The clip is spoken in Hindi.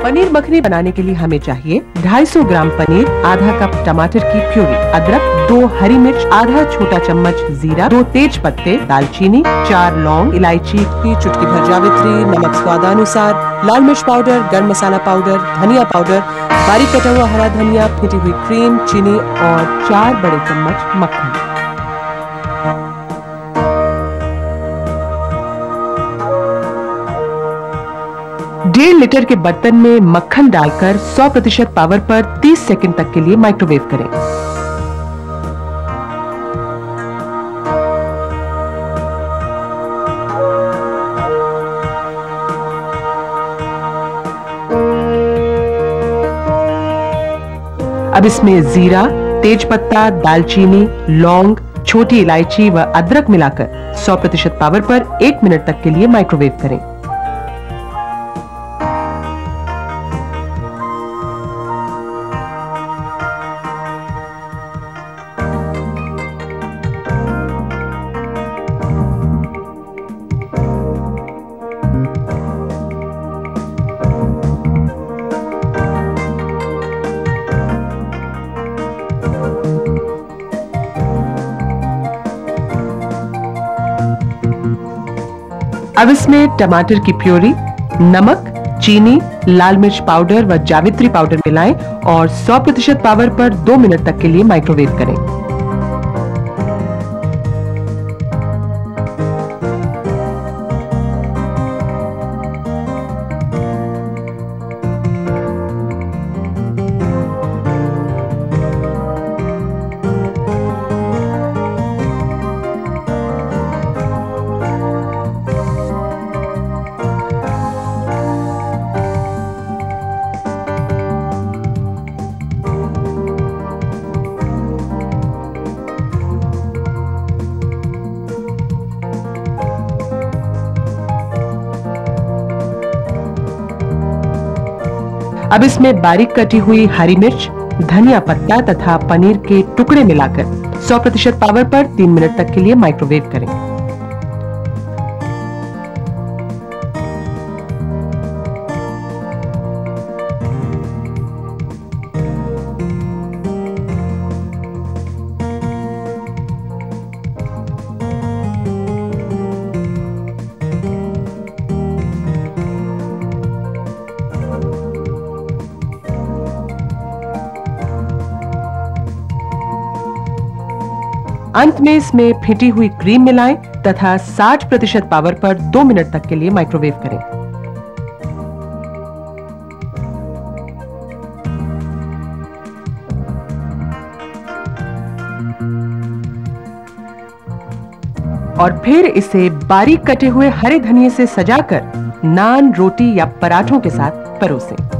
पनीर मखनी बनाने के लिए हमें चाहिए 250 ग्राम पनीर, आधा कप टमाटर की प्यूरी, अदरक, 2 हरी मिर्च, आधा छोटा चम्मच जीरा, 2 तेज पत्ते, दालचीनी, 4 लौंग, इलायची की चुटकी भर जावित्री, नमक स्वादानुसार, लाल मिर्च पाउडर, गरम मसाला पाउडर, धनिया पाउडर, बारीक कटा हुआ हरा धनिया, फेंटी हुई क्रीम, चीनी और 4 बड़े चम्मच मक्खन। डेढ़ लीटर के बर्तन में मक्खन डालकर 100% पावर पर 30 सेकंड तक के लिए माइक्रोवेव करें। अब इसमें जीरा, तेजपत्ता, दालचीनी, लौंग, छोटी इलायची व अदरक मिलाकर 100% पावर पर 1 मिनट तक के लिए माइक्रोवेव करें। अब इसमें टमाटर की प्यूरी, नमक, चीनी, लाल मिर्च पाउडर व जावित्री पाउडर मिलाएं और 100% पावर पर 2 मिनट तक के लिए माइक्रोवेव करें। अब इसमें बारीक कटी हुई हरी मिर्च, धनिया पत्ता तथा पनीर के टुकड़े मिलाकर 100% पावर पर 3 मिनट तक के लिए माइक्रोवेव करें। अंत में इसमें फेंटी हुई क्रीम मिलाएं तथा 60% पावर पर 2 मिनट तक के लिए माइक्रोवेव करें। और फिर इसे बारीक कटे हुए हरे धनिये से सजाकर नान, रोटी या पराठों के साथ परोसें।